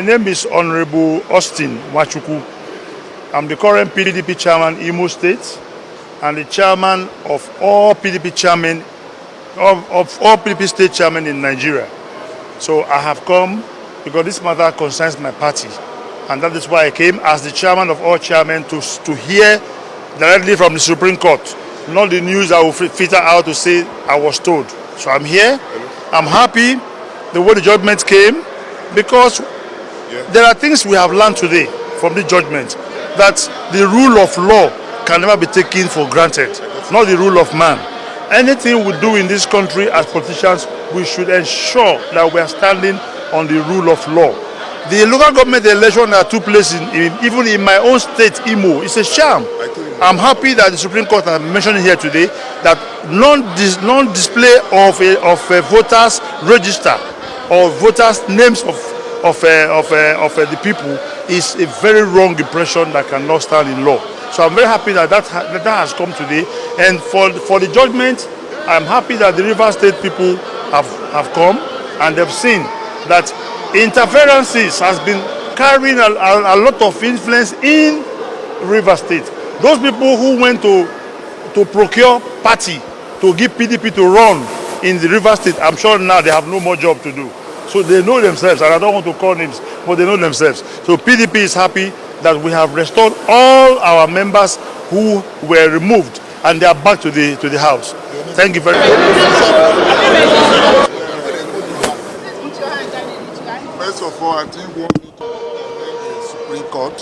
name is Honorable Austin Wachuku. I'm the current PDP chairman Imo State and the chairman of all PDP chairmen of all PDP state chairmen in Nigeria. So I have come because this matter concerns my party, and that is why I came as the chairman of all chairmen to hear directly from the Supreme Court, not the news I will filter out to say I was told. So I'm here. I'm happy the way the judgment came, because there are things we have learned today from the judgment, that the rule of law can never be taken for granted, not the rule of man. Anything we do in this country as politicians, we should ensure that we are standing on the rule of law. The local government election that took place even in my own state, Imo, is a sham. I'm happy that the Supreme Court has mentioned here today that non-display of a voters register or voters names of the people is a very wrong impression that cannot stand in law. So I'm very happy that that has come today. And for the judgment, I'm happy that the River State people have come and they've seen that interferences has been carrying a lot of influence in River State. Those people who went to procure party to give PDP to run in the River State, I'm sure now they have no more job to do. So they know themselves, and I don't want to call names, but they know themselves. So PDP is happy that we have restored all our members who were removed, and they are back to the house. Thank you very much. First of all, I think we want to commend the Supreme Court,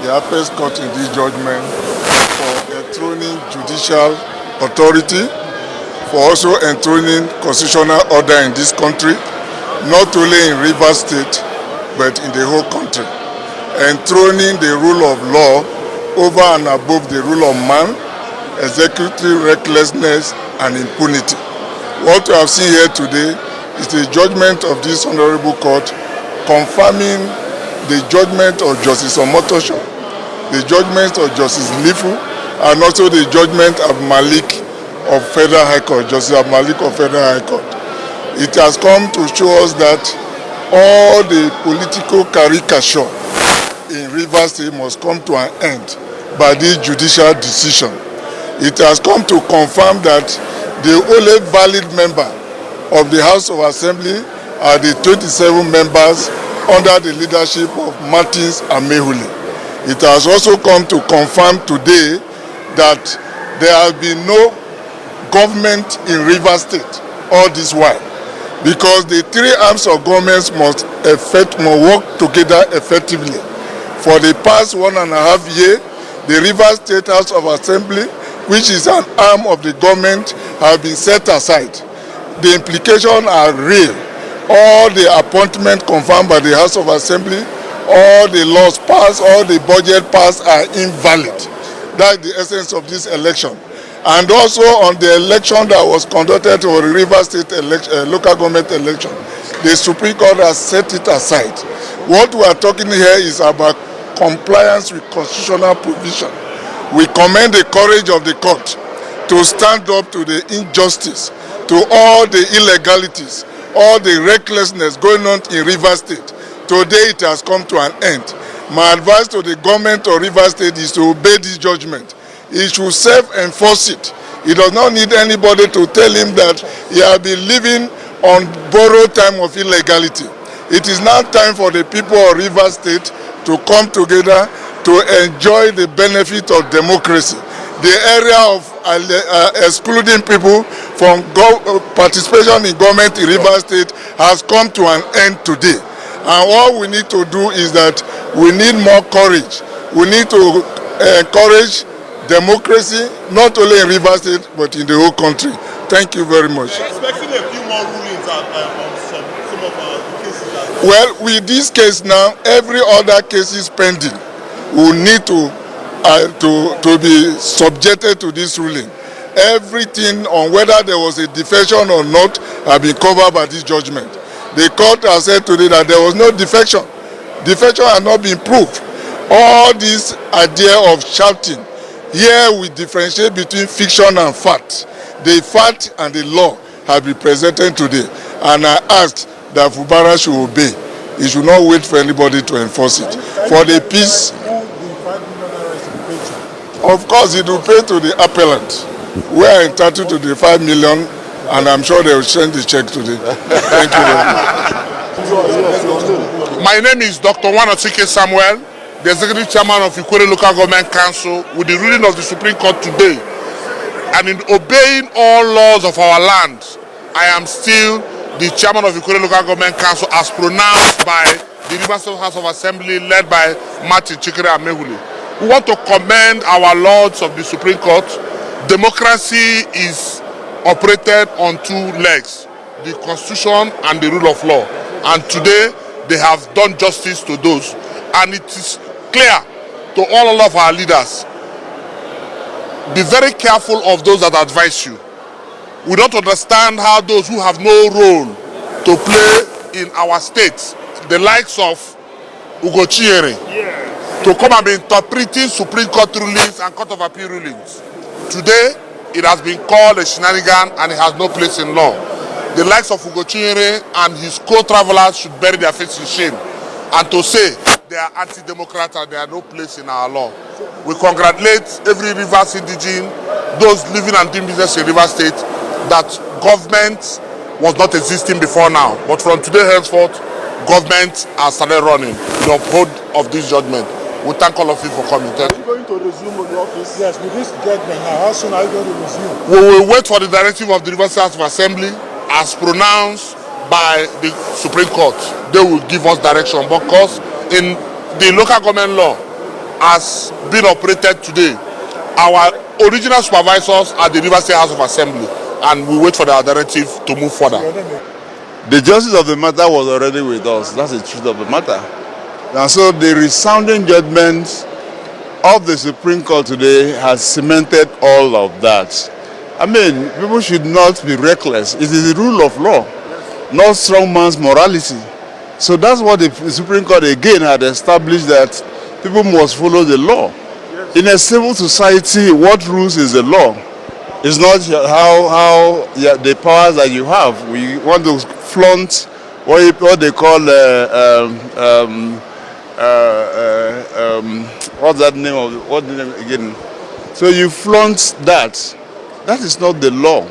the highest court in this judgment, for enthroning judicial authority, for also enthroning constitutional order in this country, not only in Rivers State, but in the whole country. Enthroning the rule of law over and above the rule of man, executive recklessness, and impunity. What we have seen here today is the judgment of this honorable court confirming the judgment of Justice Omotosho, the judgment of Justice Lifu, and also the judgment of Malik of Federal High Court, Justice Malik of Federal High Court. It has come to show us that all the political caricature in Rivers State must come to an end by this judicial decision. It has come to confirm that the only valid member of the House of Assembly are the 27 members under the leadership of Martins and Mehuli. It has also come to confirm today that there has been no government in Rivers State all this while, because the three arms of government must work together effectively. For the past 1.5 years, the Rivers State House of Assembly, which is an arm of the government, have been set aside. The implications are real. All the appointments confirmed by the House of Assembly, all the laws passed, all the budget passed are invalid. That's the essence of this election. And also on the election that was conducted for the Rivers State local government election, the Supreme Court has set it aside. What we are talking here is about compliance with constitutional provision. We commend the courage of the court to stand up to the injustice, to all the illegalities, all the recklessness going on in Rivers State. Today it has come to an end. My advice to the government of Rivers State is to obey this judgment. He should self-enforce it. He does not need anybody to tell him that he has been living on borrowed time of illegality. It is now time for the people of Rivers State to come together to enjoy the benefit of democracy. The area of excluding people from participation in government in Rivers State has come to an end today. And what we need to do is that we need more courage. We need to encourage democracy, not only in Rivers State, but in the whole country. Thank you very much. We're expecting a few more rulings on some of our cases. Well, with this case now, every other case is pending. We need to be subjected to this ruling. Everything on whether there was a defection or not have been covered by this judgment. The court has said today that there was no defection. Defection has not been proved. All this idea of shouting, here we differentiate between fiction and fact. The fact and the law have been presented today, and I asked that Fubara should obey. He should not wait for anybody to enforce it. For the peace, of course, it will pay to the appellant. We are entitled to the 5 million, and I'm sure they will send the check today. Thank you very much. My name is Dr. Wanatike Samuel, the Executive Chairman of Ikwere Local Government Council, with the ruling of the Supreme Court today. And in obeying all laws of our land, I am still the Chairman of Ikwere Local Government Council as pronounced by the Rivers State House of Assembly led by Martin Chikere Amehule. We want to commend our lords of the Supreme Court. Democracy is operated on two legs, the Constitution and the rule of law. And today, they have done justice to those. And it is clear to all of our leaders, be very careful of those that advise you. We don't understand how those who have no role to play in our state, the likes of Ugochiere, to come and be interpreting Supreme Court rulings and Court of Appeal rulings. Today, it has been called a shenanigan and it has no place in law. The likes of Ugochiere and his co-travelers should bury their face in shame. And to say they are anti-democrat and they are no place in our law. We congratulate every Rivers indigene, those living and doing business in Rivers State, that government was not existing before now. But from today henceforth, government has started running in uphold of this judgment. We thank all of you for coming. Thank you. Are you going to resume the office? Yes, with this judgment now, how soon are you going to resume? We will wait for the directive of the Rivers State House of Assembly as pronounced by the Supreme Court. They will give us direction because in the local government law has been operated today. Our original supervisors are the Rivers State House of Assembly, and we wait for their directive to move further. The justice of the matter was already with us. That's the truth of the matter. And so the resounding judgment of the Supreme Court today has cemented all of that. I mean, people should not be reckless. It is the rule of law, not strong man's morality. So that's what the Supreme Court again had established, that people must follow the law. In a civil society, what rules is the law? It's not how the powers that you have. We want to flaunt what they call what's that name of what name again? So you flaunt that. That is not the law.